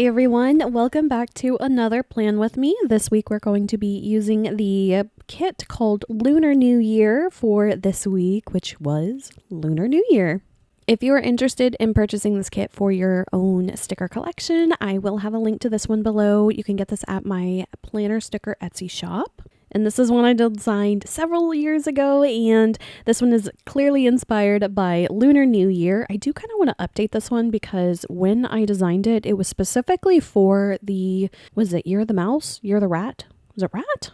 Hey everyone, welcome back to another plan with me. This week we're going to be using the kit called Lunar New Year for this week, which was Lunar New Year. If you are interested in purchasing this kit for your own sticker collection, I will have a link to this one below. You can get this at my planner sticker Etsy shop. And this is one I designed several years ago, and this one is clearly inspired by Lunar New Year. I do kind of want to update this one because when I designed it, it was specifically for was it Year of the Mouse? Year of the Rat? Was it Rat?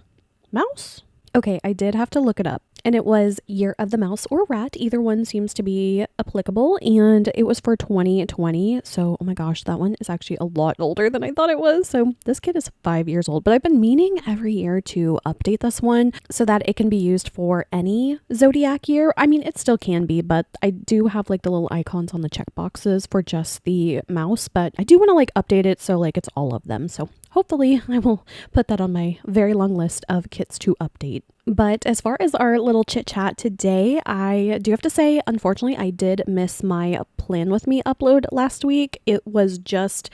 Mouse? Okay, I did have to look it up. And it was Year of the Mouse or Rat. Either one seems to be applicable. And it was for 2020. So, oh my gosh, that one is actually a lot older than I thought it was. So this kit is 5 years old. But I've been meaning every year to update this one so that it can be used for any zodiac year. I mean, it still can be, but I do have like the little icons on the check boxes for just the mouse. But I do want to like update it so like it's all of them. So hopefully I will put that on my very long list of kits to update. But as far as our little chit chat today, I do have to say, unfortunately, I did miss my Plan With Me upload last week. It was just,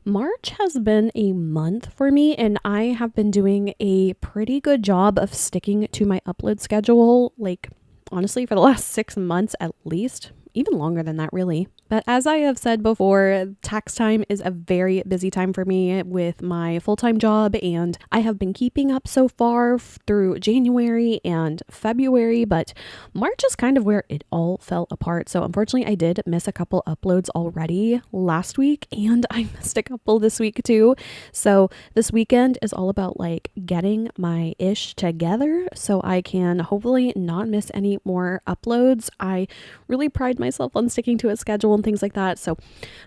March has been a month for me, and I have been doing a pretty good job of sticking to my upload schedule, like honestly, for the last 6 months at least. Even longer than that, really. But as I have said before, tax time is a very busy time for me with my full-time job, and I have been keeping up so far through January and February, but March is kind of where it all fell apart. So unfortunately, I did miss a couple uploads already last week, and I missed a couple this week too. So this weekend is all about like getting my ish together so I can hopefully not miss any more uploads. I really pride myself on sticking to a schedule and things like that. So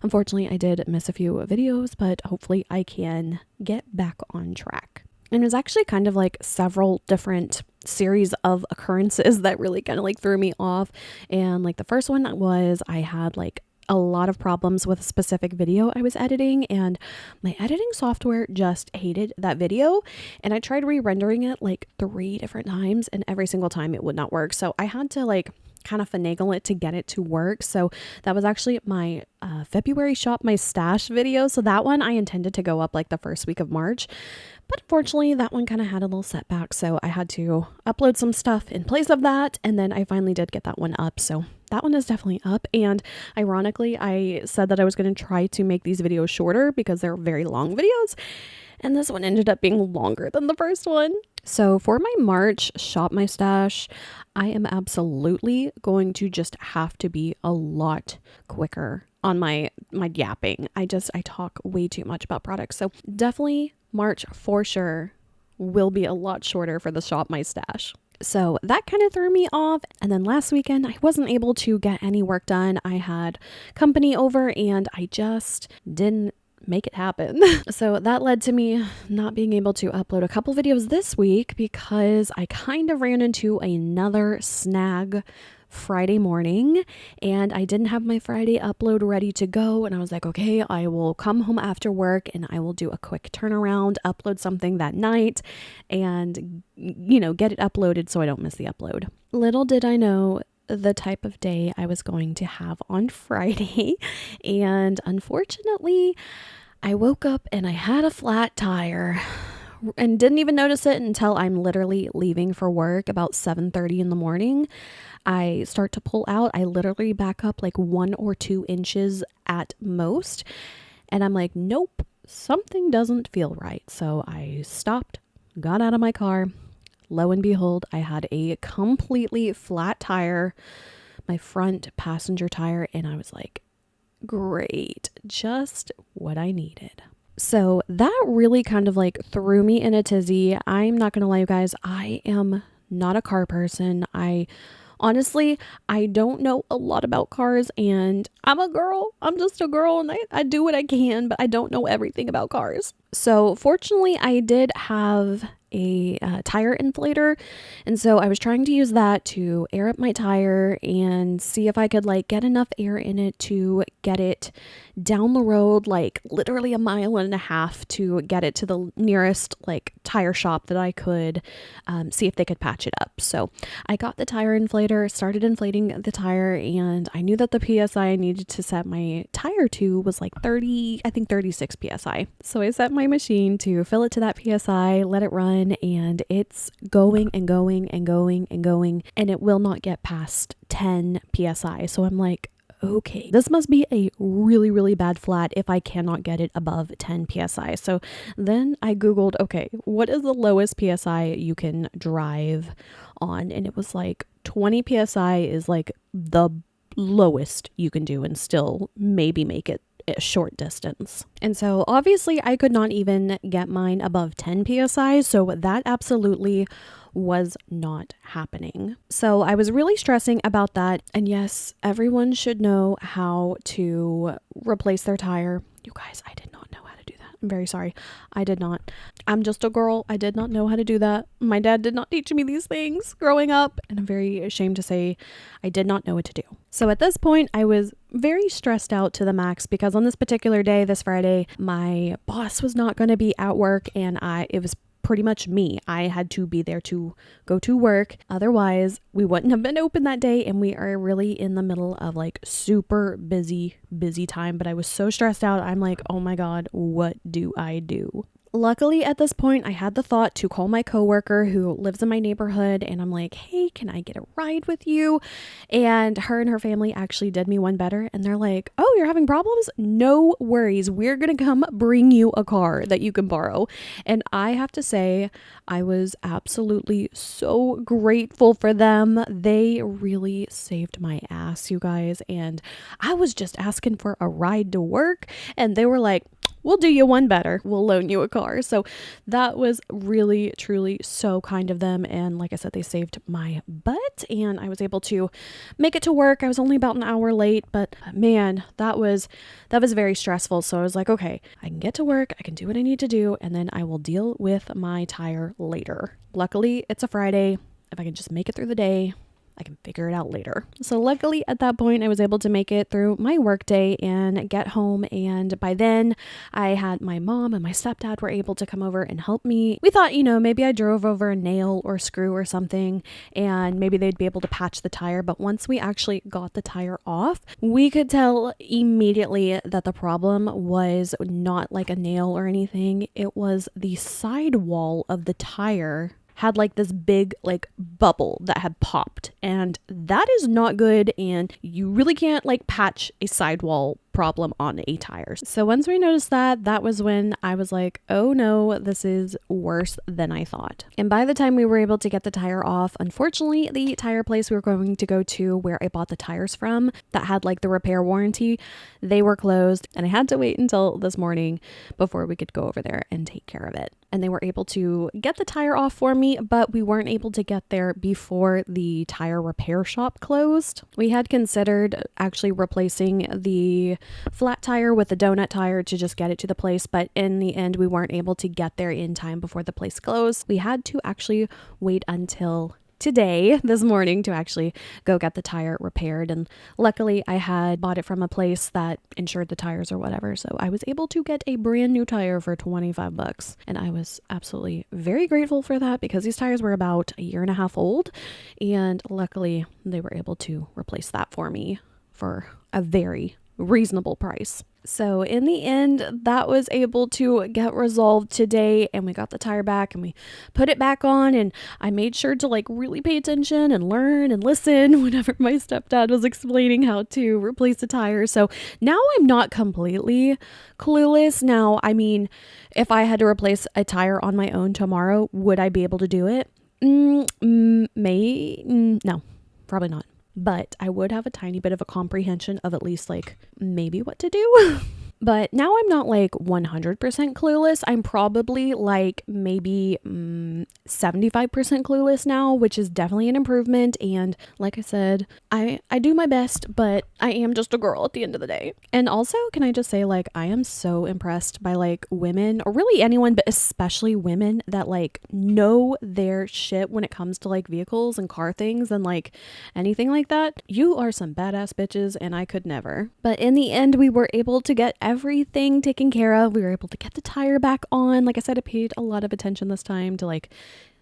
unfortunately, I did miss a few videos, but hopefully I can get back on track. And it was actually kind of like several different series of occurrences that really kind of like threw me off. And like the first one was I had like a lot of problems with a specific video I was editing, and my editing software just hated that video. And I tried re-rendering it like 3 different times, and every single time it would not work. So I had to like kind of finagle it to get it to work. So that was actually my February shop my stash video. So that one I intended to go up like the first week of March, but unfortunately that one kind of had a little setback. So I had to upload some stuff in place of that. And then I finally did get that one up. So that one is definitely up. And ironically, I said that I was going to try to make these videos shorter because they're very long videos. And this one ended up being longer than the first one. So for my March Shop My Stash, I am absolutely going to just have to be a lot quicker on my yapping. I talk way too much about products. So definitely March for sure will be a lot shorter for the Shop My Stash. So that kind of threw me off. And then last weekend, I wasn't able to get any work done. I had company over and I just didn't make it happen. So that led to me not being able to upload a couple videos this week because I kind of ran into another snag Friday morning, and I didn't have my Friday upload ready to go. And I was like, okay, I will come home after work and I will do a quick turnaround, upload something that night, and get it uploaded so I don't miss the upload. Little did I know the type of day I was going to have on Friday. And unfortunately, I woke up and I had a flat tire and didn't even notice it until I'm literally leaving for work about 7:30 in the morning. I start to pull out. I literally back up like 1 or 2 inches at most. And I'm like, nope, something doesn't feel right. So I stopped, got out of my car. Lo and behold, I had a completely flat tire, my front passenger tire, and I was like, great, just what I needed. So that really kind of like threw me in a tizzy. I'm not gonna lie, you guys, I am not a car person. Honestly, I don't know a lot about cars, and I'm a girl. I'm just a girl, and I do what I can, but I don't know everything about cars. So fortunately, I did have a tire inflator. And so I was trying to use that to air up my tire and see if I could like get enough air in it to get it down the road, like literally a mile and a half, to get it to the nearest like tire shop that I could, see if they could patch it up. So I got the tire inflator, started inflating the tire, and I knew that the PSI I needed to set my tire to was like 36 PSI. So I set my machine to fill it to that PSI, let it run, and it's going and going and going and going, and it will not get past 10 PSI. So I'm like, okay, this must be a really, really bad flat if I cannot get it above 10 PSI. So then I Googled, okay, what is the lowest PSI you can drive on? And it was like 20 PSI is like the lowest you can do and still maybe make it a short distance. And so obviously I could not even get mine above 10 PSI. So that absolutely was not happening. So I was really stressing about that. And yes, everyone should know how to replace their tire. You guys, I did not know how to do that. I'm very sorry. I did not. I'm just a girl. I did not know how to do that. My dad did not teach me these things growing up. And I'm very ashamed to say I did not know what to do. So at this point, I was very stressed out to the max because on this particular day, this Friday, my boss was not going to be at work, and it was pretty much me. I had to be there to go to work. Otherwise, we wouldn't have been open that day, and we are really in the middle of like super busy time. But I was so stressed out. I'm like, oh my God, what do I do? Luckily, at this point, I had the thought to call my coworker who lives in my neighborhood, and I'm like, hey, can I get a ride with you? And her family actually did me one better, and they're like, oh, you're having problems? No worries. We're going to come bring you a car that you can borrow. And I have to say, I was absolutely so grateful for them. They really saved my ass, you guys. And I was just asking for a ride to work, and they were like, we'll do you one better. We'll loan you a car. So that was really, truly so kind of them. And like I said, they saved my butt, and I was able to make it to work. I was only about an hour late, but man, that was very stressful. So I was like, okay, I can get to work. I can do what I need to do, and then I will deal with my tire later. Luckily, it's a Friday. If I can just make it through the day, I can figure it out later. So luckily at that point, I was able to make it through my work day and get home. And by then I had my mom and my stepdad were able to come over and help me. We thought, maybe I drove over a nail or screw or something, and maybe they'd be able to patch the tire. But once we actually got the tire off, we could tell immediately that the problem was not like a nail or anything. It was the sidewall of the tire had like this big like bubble that had popped, and that is not good, and you really can't like patch a sidewall problem on a tire. So once we noticed that was when I was like, oh no, this is worse than I thought. And by the time we were able to get the tire off, unfortunately, the tire place we were going to go to where I bought the tires from that had like the repair warranty, they were closed, and I had to wait until this morning before we could go over there and take care of it. And they were able to get the tire off for me, but we weren't able to get there before the tire repair shop closed. We had considered actually replacing the flat tire with a donut tire to just get it to the place, but in the end, we weren't able to get there in time before the place closed. We had to actually wait until this morning to actually go get the tire repaired, and luckily I had bought it from a place that insured the tires or whatever, so I was able to get a brand new tire for $25, and I was absolutely very grateful for that because these tires were about a year and a half old, and luckily they were able to replace that for me for a very reasonable price. So in the end, that was able to get resolved today, and we got the tire back and we put it back on, and I made sure to like really pay attention and learn and listen whenever my stepdad was explaining how to replace the tire. So now I'm not completely clueless. Now, I mean, if I had to replace a tire on my own tomorrow, would I be able to do it? No, probably not. But I would have a tiny bit of a comprehension of at least like maybe what to do. But now I'm not like 100% clueless. I'm probably like maybe 75% clueless now, which is definitely an improvement. And like I said, I do my best, but I am just a girl at the end of the day. And also, can I just say, like, I am so impressed by like women, or really anyone, but especially women that like know their shit when it comes to like vehicles and car things and like anything like that. You are some badass bitches, and I could never. But in the end, we were able to get everything taken care of. We were able to get the tire back on. Like I said, I paid a lot of attention this time to like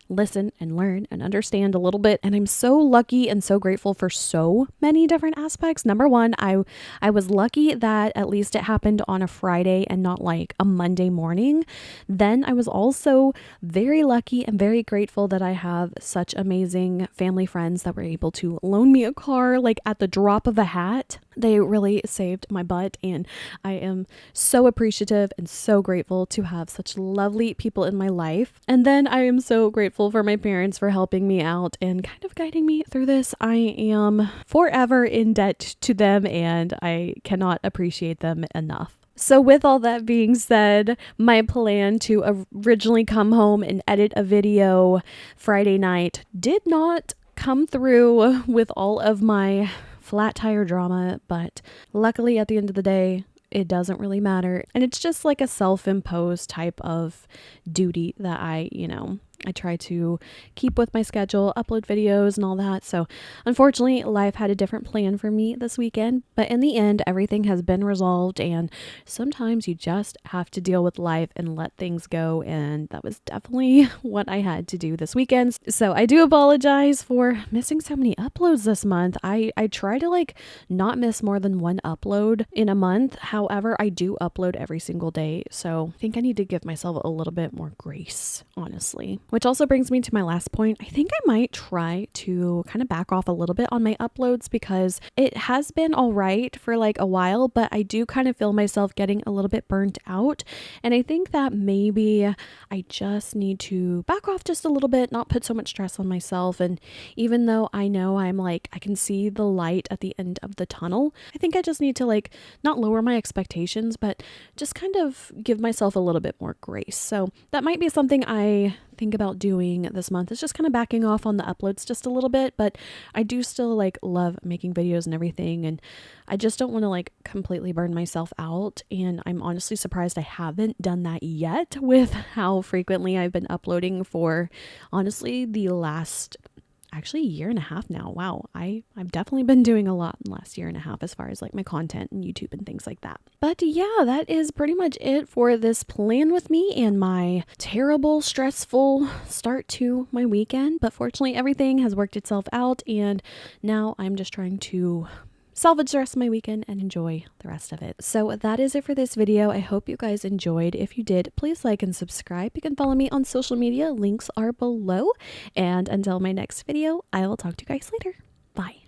listen and learn and understand a little bit, and I'm so lucky and so grateful for so many different aspects. Number one, I was lucky that at least it happened on a Friday and not like a Monday morning. Then I was also very lucky and very grateful that I have such amazing family friends that were able to loan me a car like at the drop of a hat. They really saved my butt, and I am so appreciative and so grateful to have such lovely people in my life. And then I am so grateful for my parents for helping me out and kind of guiding me through this. I am forever in debt to them, and I cannot appreciate them enough. So with all that being said, my plan to originally come home and edit a video Friday night did not come through with all of my flat tire drama, but luckily at the end of the day, it doesn't really matter. And it's just like a self-imposed type of duty that I try to keep with my schedule, upload videos and all that. So unfortunately, life had a different plan for me this weekend, but in the end, everything has been resolved, and sometimes you just have to deal with life and let things go. And that was definitely what I had to do this weekend. So I do apologize for missing so many uploads this month. I try to like not miss more than one upload in a month. However, I do upload every single day. So I think I need to give myself a little bit more grace, honestly. Which also brings me to my last point. I think I might try to kind of back off a little bit on my uploads, because it has been all right for like a while, but I do kind of feel myself getting a little bit burnt out. And I think that maybe I just need to back off just a little bit, not put so much stress on myself. And even though I know I can see the light at the end of the tunnel, I think I just need to like not lower my expectations, but just kind of give myself a little bit more grace. So that might be something I think about doing this month, is just kind of backing off on the uploads just a little bit. But I do still like love making videos and everything, and I just don't want to like completely burn myself out. And I'm honestly surprised I haven't done that yet with how frequently I've been uploading for honestly the last actually year and a half now. Wow, I've definitely been doing a lot in the last year and a half as far as like my content and YouTube and things like that. But yeah, that is pretty much it for this plan with me and my terrible, stressful start to my weekend. But fortunately, everything has worked itself out, and now I'm just trying to salvage the rest of my weekend and enjoy the rest of it. So that is it for this video. I hope you guys enjoyed. If you did, please like and subscribe. You can follow me on social media. Links are below. And until my next video, I will talk to you guys later. Bye.